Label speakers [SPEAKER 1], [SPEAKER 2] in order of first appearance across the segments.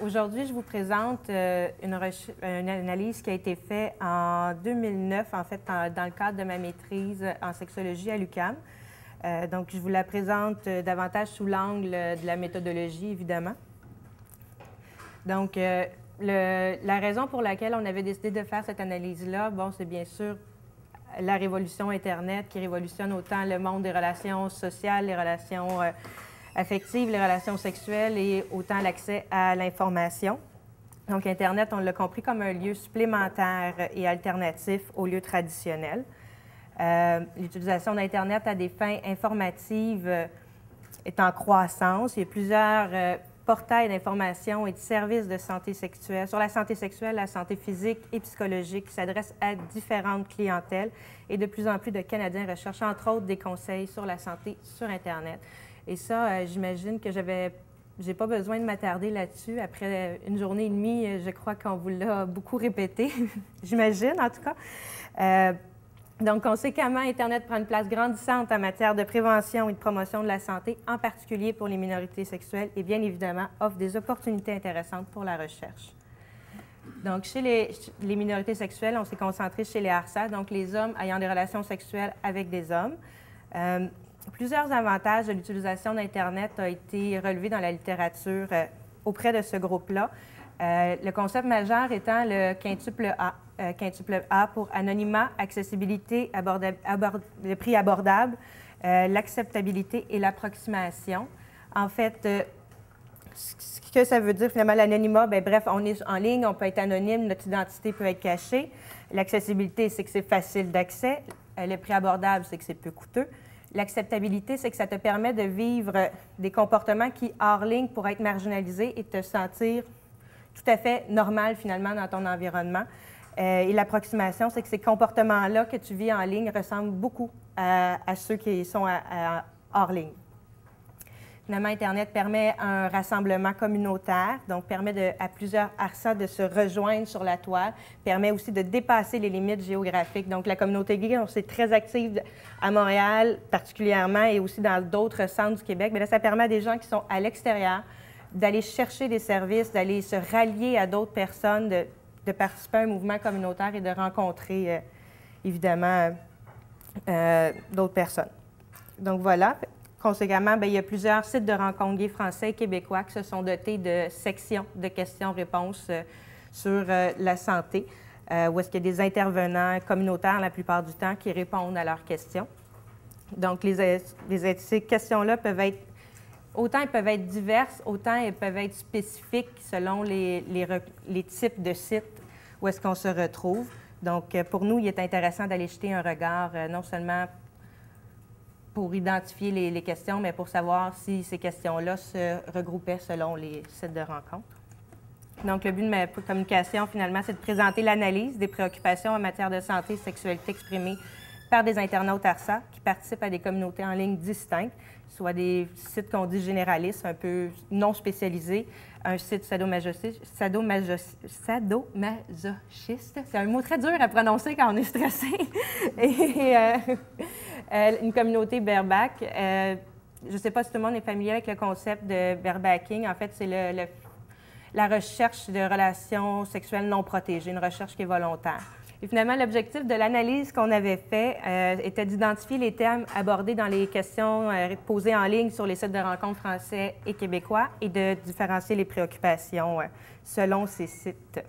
[SPEAKER 1] Aujourd'hui, je vous présente une analyse qui a été faite en 2009, en fait, dans le cadre de ma maîtrise en sexologie à l'UQAM. Donc, je vous la présente davantage sous l'angle de la méthodologie, évidemment. Donc, la raison pour laquelle on avait décidé de faire cette analyse-là, bon, c'est bien sûr la révolution Internet qui révolutionne autant le monde des relations sociales, les relations affectives, les relations sexuelles et autant l'accès à l'information. Donc, Internet, on l'a compris comme un lieu supplémentaire et alternatif au lieu traditionnel. L'utilisation d'Internet à des fins informatives est en croissance. Il y a plusieurs portails d'information et de services de santé sexuelle, sur la santé sexuelle, la santé physique et psychologique qui s'adressent à différentes clientèles. Et de plus en plus de Canadiens recherchent, entre autres, des conseils sur la santé sur Internet. Et ça, j'imagine que j'ai pas besoin de m'attarder là-dessus. Après une journée et demie, je crois qu'on vous l'a beaucoup répété, j'imagine en tout cas. Donc, conséquemment, Internet prend une place grandissante en matière de prévention et de promotion de la santé, en particulier pour les minorités sexuelles, et bien évidemment, offre des opportunités intéressantes pour la recherche. Donc, chez les minorités sexuelles, on s'est concentré chez les ARSA, donc les hommes ayant des relations sexuelles avec des hommes. Plusieurs avantages de l'utilisation d'Internet ont été relevés dans la littérature auprès de ce groupe-là. Le concept majeur étant le quintuple A. Quintuple A pour anonymat, accessibilité, le prix abordable, l'acceptabilité et l'approximation. En fait, ce que ça veut dire finalement l'anonymat, bien, bref, on est en ligne, on peut être anonyme, notre identité peut être cachée. L'accessibilité, c'est que c'est facile d'accès. Le prix abordable, c'est que c'est peu coûteux. L'acceptabilité, c'est que ça te permet de vivre des comportements qui, hors ligne, pourraient être marginalisés et te sentir tout à fait normal, finalement, dans ton environnement. Et l'approximation, c'est que ces comportements-là que tu vis en ligne ressemblent beaucoup à ceux qui sont hors ligne. Finalement, Internet permet un rassemblement communautaire, donc permet à plusieurs ARSA de se rejoindre sur la toile, permet aussi de dépasser les limites géographiques. Donc, la communauté gay, c'est très active à Montréal particulièrement et aussi dans d'autres centres du Québec. Mais là, ça permet à des gens qui sont à l'extérieur d'aller chercher des services, d'aller se rallier à d'autres personnes, de participer à un mouvement communautaire et de rencontrer, évidemment, d'autres personnes. Donc, voilà. Conséquemment, bien, il y a plusieurs sites de rencontres gays français et québécois qui se sont dotés de sections de questions-réponses sur la santé, où est-ce qu'il y a des intervenants communautaires la plupart du temps qui répondent à leurs questions. Donc, ces questions-là peuvent être, autant elles peuvent être diverses, autant elles peuvent être spécifiques selon les types de sites où est-ce qu'on se retrouve. Donc, pour nous, il est intéressant d'aller jeter un regard, non seulement pour identifier les questions, mais pour savoir si ces questions-là se regroupaient selon les sites de rencontres. Donc, le but de ma communication, finalement, c'est de présenter l'analyse des préoccupations en matière de santé et sexualité exprimées par des internautes ARSA qui participent à des communautés en ligne distinctes, soit des sites qu'on dit généralistes, un peu non spécialisés, un site sadomasochiste. C'est un mot très dur à prononcer quand on est stressé. Et une communauté bareback. Je ne sais pas si tout le monde est familier avec le concept de barebacking. En fait, c'est la recherche de relations sexuelles non protégées, une recherche qui est volontaire. Et finalement, l'objectif de l'analyse qu'on avait fait était d'identifier les thèmes abordés dans les questions posées en ligne sur les sites de rencontres français et québécois et de différencier les préoccupations selon ces sites.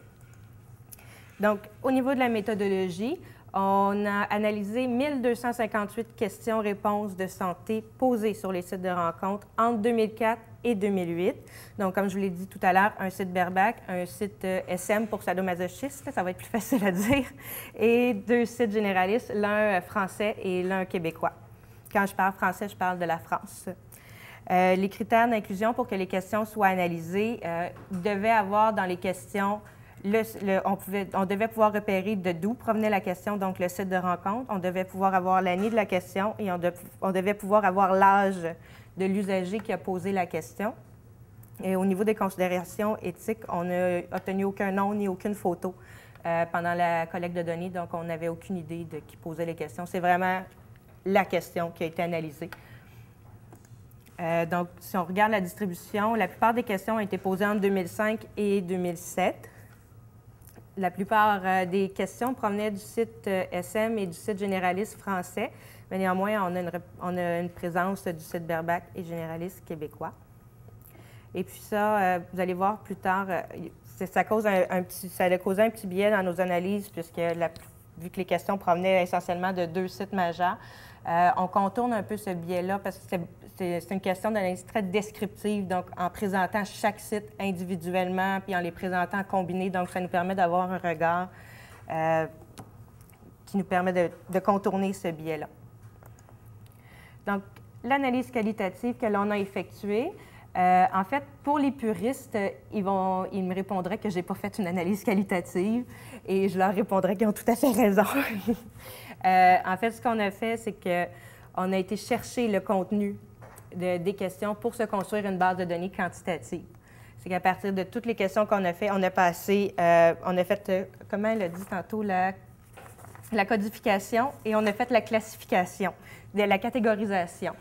[SPEAKER 1] Donc, au niveau de la méthodologie, on a analysé 1258 questions-réponses de santé posées sur les sites de rencontres entre 2004 et 2008. Donc, comme je vous l'ai dit tout à l'heure, un site bareback, un site SM pour sadomasochiste, ça va être plus facile à dire, et deux sites généralistes, l'un français et l'un québécois. Quand je parle français, je parle de la France. Les critères d'inclusion pour que les questions soient analysées devaient avoir dans les questions on devait pouvoir repérer de d'où provenait la question, donc le site de rencontre. On devait pouvoir avoir l'année de la question et on devait pouvoir avoir l'âge de l'usager qui a posé la question. Et au niveau des considérations éthiques, on n'a obtenu aucun nom ni aucune photo pendant la collecte de données, donc on n'avait aucune idée de qui posait les questions. C'est vraiment la question qui a été analysée. Donc, si on regarde la distribution, la plupart des questions ont été posées entre 2005 et 2007. La plupart des questions provenaient du site SM et du site généraliste français, mais néanmoins, on a une présence du site Berbac et généraliste québécois. Et puis ça, vous allez voir plus tard, ça a causé un petit biais dans nos analyses, puisque vu que les questions provenaient essentiellement de 2 sites majeurs, on contourne un peu ce biais-là parce que c'est une question d'analyse très descriptive, donc en présentant chaque site individuellement puis en les présentant combinés. Donc, ça nous permet d'avoir un regard qui nous permet de contourner ce biais-là. Donc, l'analyse qualitative que l'on a effectuée, en fait, pour les puristes, ils me répondraient que je n'ai pas fait une analyse qualitative et je leur répondrais qu'ils ont tout à fait raison. En fait, ce qu'on a fait, c'est qu'on a été chercher le contenu des questions pour se construire une base de données quantitative. C'est qu'à partir de toutes les questions qu'on a fait, on a fait, comment elle a dit tantôt, la codification et on a fait la classification, la catégorisation.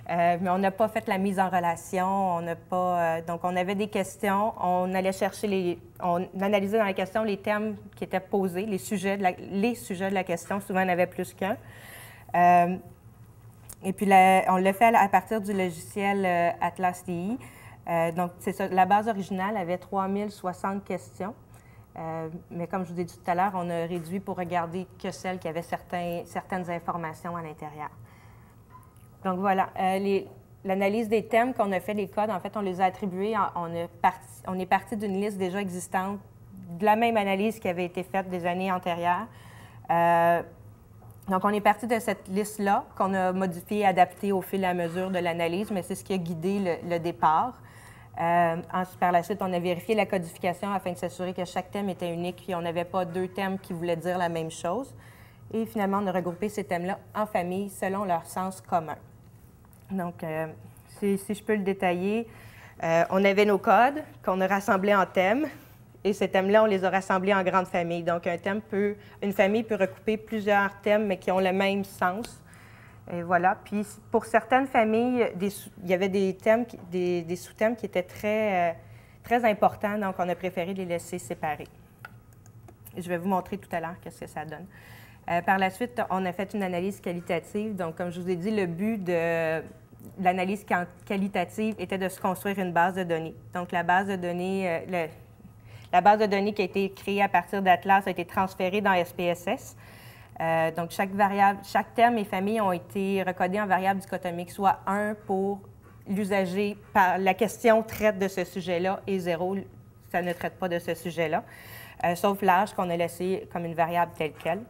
[SPEAKER 1] Mais on n'a pas fait la mise en relation, donc on avait des questions, on allait chercher on analysait dans la question les thèmes qui étaient posés, les sujets de la question, souvent on avait plus qu'un. Et puis on l'a fait à partir du logiciel Atlas TI. Donc c'est ça, la base originale avait 3060 questions. Mais comme je vous ai dit tout à l'heure, on a réduit pour regarder que celles qui avaient certaines informations à l'intérieur. Donc voilà, l'analyse des thèmes qu'on a fait, les codes, en fait, on les a attribués, on est parti d'une liste déjà existante, de la même analyse qui avait été faite des années antérieures. Donc on est parti de cette liste-là qu'on a modifiée et adaptée au fil et à mesure de l'analyse, mais c'est ce qui a guidé le départ. Ensuite, par la suite, on a vérifié la codification afin de s'assurer que chaque thème était unique et on n'avait pas 2 thèmes qui voulaient dire la même chose. Et finalement, on a regroupé ces thèmes-là en famille selon leur sens commun. Donc, si je peux le détailler, on avait nos codes qu'on a rassemblés en thèmes et ces thèmes-là, on les a rassemblés en grandes familles. Donc, une famille peut recouper plusieurs thèmes mais qui ont le même sens. Et voilà. Puis, pour certaines familles, il y avait des thèmes, des sous-thèmes qui étaient très importants, donc on a préféré les laisser séparés. Et je vais vous montrer tout à l'heure ce que ça donne. Par la suite, on a fait une analyse qualitative. Donc, comme je vous ai dit, le but de l'analyse qualitative était de se construire une base de données. Donc, la base de données qui a été créée à partir d'Atlas a été transférée dans SPSS. Donc, chaque thème et famille ont été recodés en variables dichotomiques, soit 1 pour l'usager, la question traite de ce sujet-là, et 0, ça ne traite pas de ce sujet-là, sauf l'âge qu'on a laissé comme une variable telle quelle.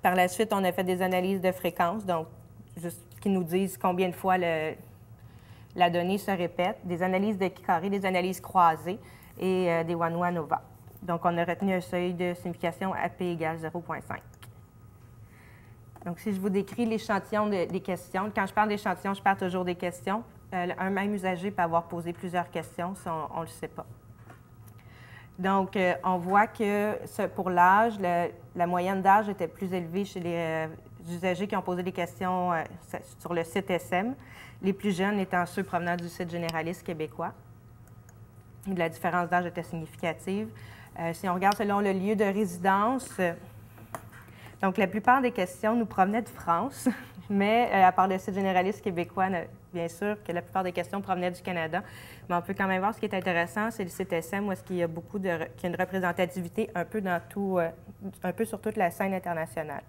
[SPEAKER 1] Par la suite, on a fait des analyses de fréquence, donc juste qui nous disent combien de fois la donnée se répète, des analyses de carré, des analyses croisées et des one-one nova. Donc, on a retenu un seuil de signification AP égale 0,5. Donc, si je vous décris l'échantillon des questions, quand je parle d'échantillon, je parle toujours des questions. Un même usager peut avoir posé plusieurs questions, ça, on ne le sait pas. Donc, on voit que pour l'âge, la moyenne d'âge était plus élevée chez les usagers qui ont posé des questions sur le site SM, les plus jeunes étant ceux provenant du site généraliste québécois. La différence d'âge était significative. Si on regarde selon le lieu de résidence, donc la plupart des questions nous provenaient de France, mais à part le site généraliste québécois, bien sûr que la plupart des questions provenaient du Canada. Mais on peut quand même voir ce qui est intéressant, c'est le site SM où il y a qu'il y a une représentativité un peu un peu sur toute la scène internationale.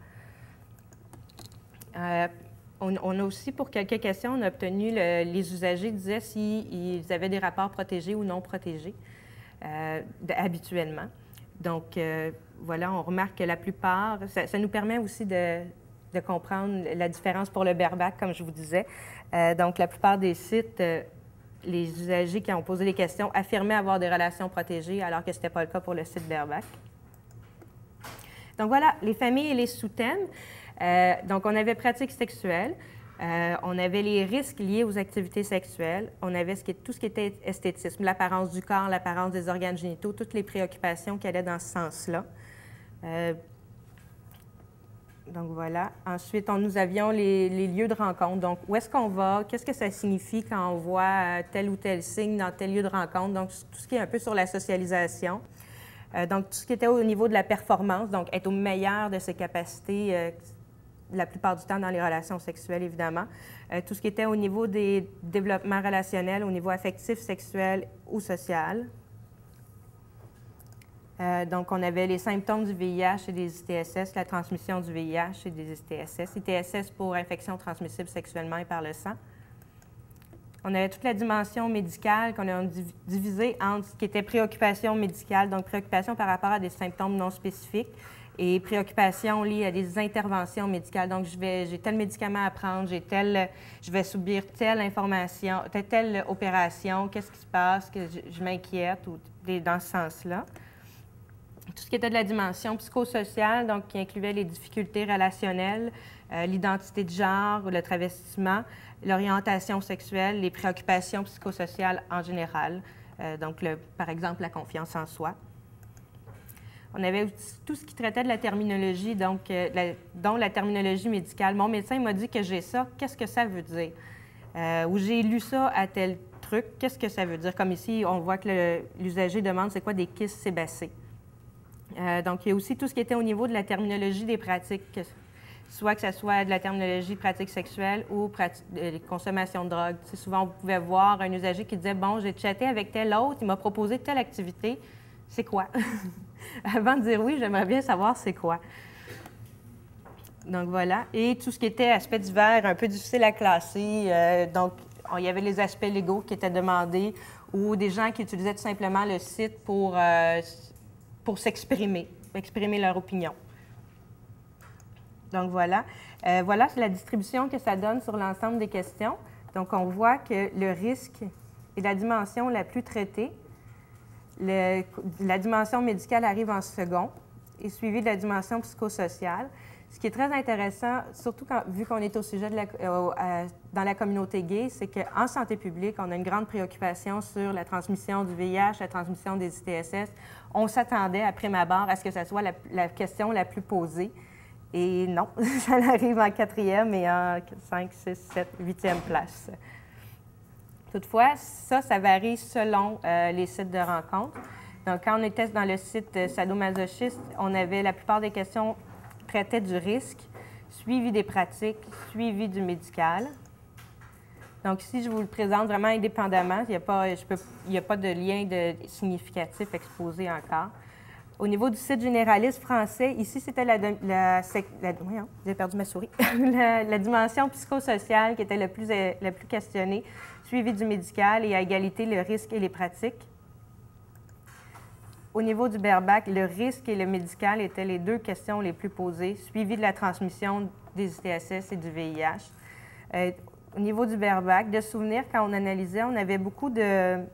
[SPEAKER 1] On a aussi, pour quelques questions, on a obtenu, les usagers disaient s'ils avaient des rapports protégés ou non protégés habituellement. Donc, voilà, on remarque que la plupart, ça nous permet aussi de comprendre la différence pour le Berbac, comme je vous disais. Donc, la plupart des sites, les usagers qui ont posé des questions affirmaient avoir des relations protégées, alors que ce n'était pas le cas pour le site Berbac. Donc, voilà, les familles et les sous-thèmes. Donc, on avait pratiques sexuelles, on avait les risques liés aux activités sexuelles, on avait tout ce qui était esthétisme, l'apparence du corps, l'apparence des organes génitaux, toutes les préoccupations qui allaient dans ce sens-là. Donc voilà. Ensuite, nous avions les lieux de rencontre. Donc, où est-ce qu'on va? Qu'est-ce que ça signifie quand on voit tel ou tel signe dans tel lieu de rencontre? Donc, tout ce qui est un peu sur la socialisation. Donc, tout ce qui était au niveau de la performance, donc être au meilleur de ses capacités, la plupart du temps dans les relations sexuelles, évidemment. Tout ce qui était au niveau des développements relationnels, au niveau affectif, sexuel ou social. Donc, on avait les symptômes du VIH et des ITSS, la transmission du VIH et des ITSS. ITSS pour infection transmissible sexuellement et par le sang. On avait toute la dimension médicale qu'on a divisée entre ce qui était préoccupation médicale, donc préoccupation par rapport à des symptômes non spécifiques, et préoccupation liée à des interventions médicales. Donc, j'ai tel médicament à prendre, je vais subir telle information, telle opération, qu'est-ce qui se passe, que je m'inquiète, ou dans ce sens-là. Tout ce qui était de la dimension psychosociale, donc qui incluait les difficultés relationnelles, l'identité de genre, le travestissement, l'orientation sexuelle, les préoccupations psychosociales en général, donc par exemple la confiance en soi. On avait aussi tout ce qui traitait de la terminologie, donc dont la terminologie médicale. Mon médecin m'a dit que j'ai ça, qu'est-ce que ça veut dire? Ou j'ai lu ça à tel truc, qu'est-ce que ça veut dire? Comme ici, on voit que l'usager demande c'est quoi des kystes sébacés. Donc, il y a aussi tout ce qui était au niveau de la terminologie des pratiques, soit que ce soit de la terminologie de pratiques sexuelles ou de consommation de drogue. Tu sais, souvent, vous pouvez voir un usager qui disait « Bon, j'ai chatté avec tel autre, il m'a proposé telle activité, c'est quoi? » Avant de dire oui, j'aimerais bien savoir c'est quoi. Donc, voilà. Et tout ce qui était aspect divers, un peu difficile à classer. Donc, il y avait les aspects légaux qui étaient demandés ou des gens qui utilisaient tout simplement le site pour s'exprimer, exprimer leur opinion. Donc, voilà. Voilà, c'est la distribution que ça donne sur l'ensemble des questions. Donc, on voit que le risque est la dimension la plus traitée. La dimension médicale arrive en second et suivie de la dimension psychosociale. Ce qui est très intéressant, surtout vu qu'on est au sujet dans la communauté gay, c'est qu'en santé publique, on a une grande préoccupation sur la transmission du VIH, la transmission des ITSS. On s'attendait, après ma barre, à ce que ce soit la question la plus posée. Et non, ça arrive en 4e et en 5, 6, 7, 8e place. Toutefois, ça varie selon les sites de rencontre. Donc, quand on était dans le site sadomasochiste, on avait la plupart des questions traitaient du risque, suivi des pratiques, suivi du médical. Donc, ici, je vous le présente vraiment indépendamment. Il n'y a pas de lien significatif exposé encore. Au niveau du site généraliste français, ici, c'était j'ai perdu ma souris. la dimension psychosociale qui était la plus questionnée, suivi du médical et à égalité le risque et les pratiques. Au niveau du BERBAC, le risque et le médical étaient les deux questions les plus posées, suivi de la transmission des ITSS et du VIH. Au niveau du BERBAC, de souvenirs, quand on analysait, on avait beaucoup de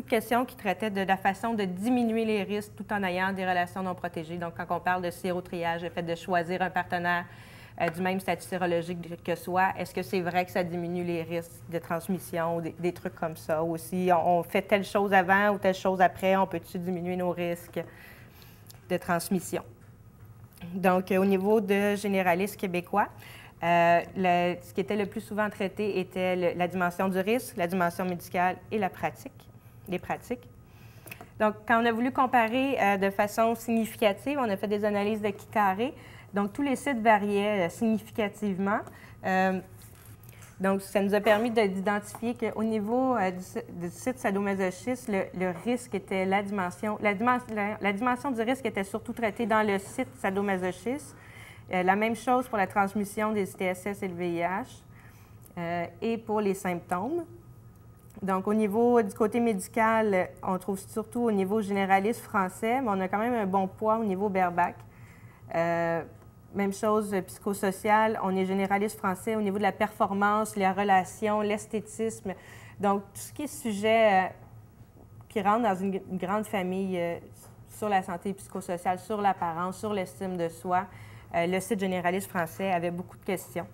[SPEAKER 1] questions qui traitaient de la façon de diminuer les risques tout en ayant des relations non protégées. Donc, quand on parle de sérotriage, le fait de choisir un partenaire du même statut sérologique que soi, est-ce que c'est vrai que ça diminue les risques de transmission ou des trucs comme ça? Ou si on fait telle chose avant ou telle chose après, on peut-tu diminuer nos risques de transmission? Donc, au niveau de généralistes québécois, ce qui était le plus souvent traité était la dimension du risque, la dimension médicale et les pratiques. Donc, quand on a voulu comparer de façon significative, on a fait des analyses de Kikaré. Donc, tous les sites variaient significativement. Donc, ça nous a permis d'identifier qu'au niveau du site sadomasochiste, le risque était la dimension du risque était surtout traitée dans le site sadomasochiste. La même chose pour la transmission des ITSS et le VIH et pour les symptômes. Donc, au niveau du côté médical, on trouve surtout au niveau généraliste français, mais on a quand même un bon poids au niveau BERBAC. Même chose psychosocial, on est généraliste français au niveau de la performance, les relations, l'esthétisme. Donc, tout ce qui est sujet qui rentre dans une grande famille sur la santé psychosociale, sur l'apparence, sur l'estime de soi, le site généraliste français avait beaucoup de questions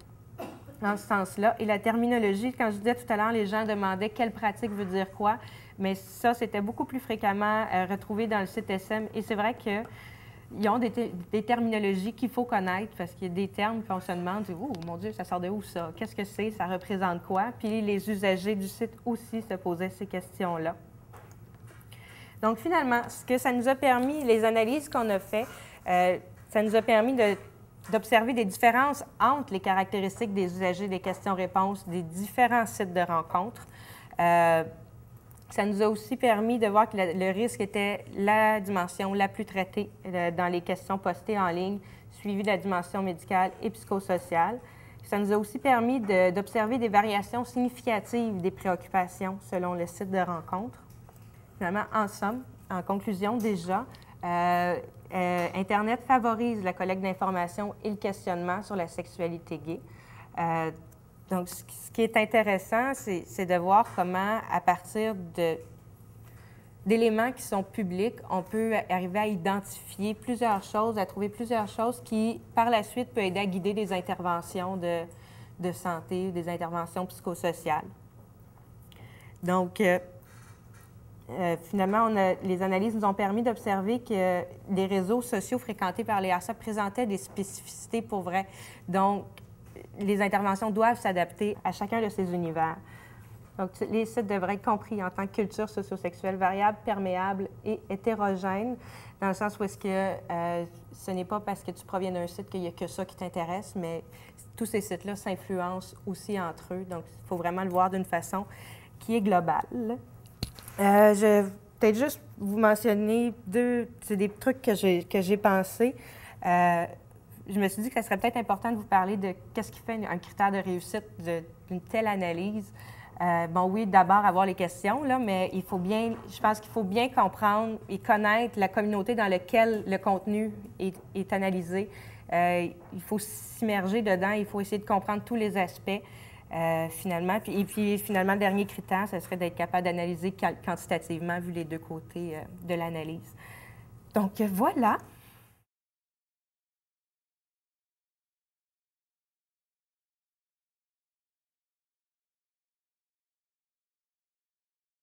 [SPEAKER 1] dans ce sens-là. Et la terminologie, quand je disais tout à l'heure, les gens demandaient quelle pratique veut dire quoi, mais ça, c'était beaucoup plus fréquemment retrouvé dans le site SM. Et c'est vrai que ils ont des terminologies qu'il faut connaître parce qu'il y a des termes qu'on se demande, « Oh, mon Dieu, ça sort de où ça? Qu'est-ce que c'est? Ça représente quoi? » Puis les usagers du site aussi se posaient ces questions-là. Donc, finalement, ce que ça nous a permis, les analyses qu'on a faites, ça nous a permis d'observer des différences entre les caractéristiques des usagers des questions-réponses des différents sites de rencontres. Ça nous a aussi permis de voir que le risque était la dimension la plus traitée dans les questions postées en ligne, suivie de la dimension médicale et psychosociale. Ça nous a aussi permis d'observer des variations significatives des préoccupations selon le site de rencontre. Finalement, en somme, en conclusion déjà, Internet favorise la collecte d'informations et le questionnement sur la sexualité gay. Donc, ce qui est intéressant, c'est de voir comment, à partir d'éléments qui sont publics, on peut arriver à identifier plusieurs choses, à trouver plusieurs choses qui, par la suite, peuvent aider à guider des interventions de santé, des interventions psychosociales. Donc, finalement, les analyses nous ont permis d'observer que les réseaux sociaux fréquentés par les HACCP présentaient des spécificités pour vrai. Donc, les interventions doivent s'adapter à chacun de ces univers. Donc, les sites devraient être compris en tant que culture sociosexuelle variable, perméable et hétérogène, dans le sens où est-ce que ce n'est pas parce que tu proviens d'un site qu'il n'y a que ça qui t'intéresse, mais tous ces sites-là s'influencent aussi entre eux. Donc, il faut vraiment le voir d'une façon qui est globale. Je vais peut-être juste vous mentionner c'est des trucs que j'ai pensés. Je me suis dit que ça serait peut-être important de vous parler de qu'est-ce qui fait un critère de réussite d'une telle analyse. Bon, oui, d'abord avoir les questions, là, mais je pense qu'il faut bien comprendre et connaître la communauté dans laquelle le contenu est analysé. Il faut s'immerger dedans, il faut essayer de comprendre tous les aspects. Finalement. Et puis, finalement, le dernier critère, ce serait d'être capable d'analyser quantitativement, vu les deux côtés de l'analyse. Donc, voilà.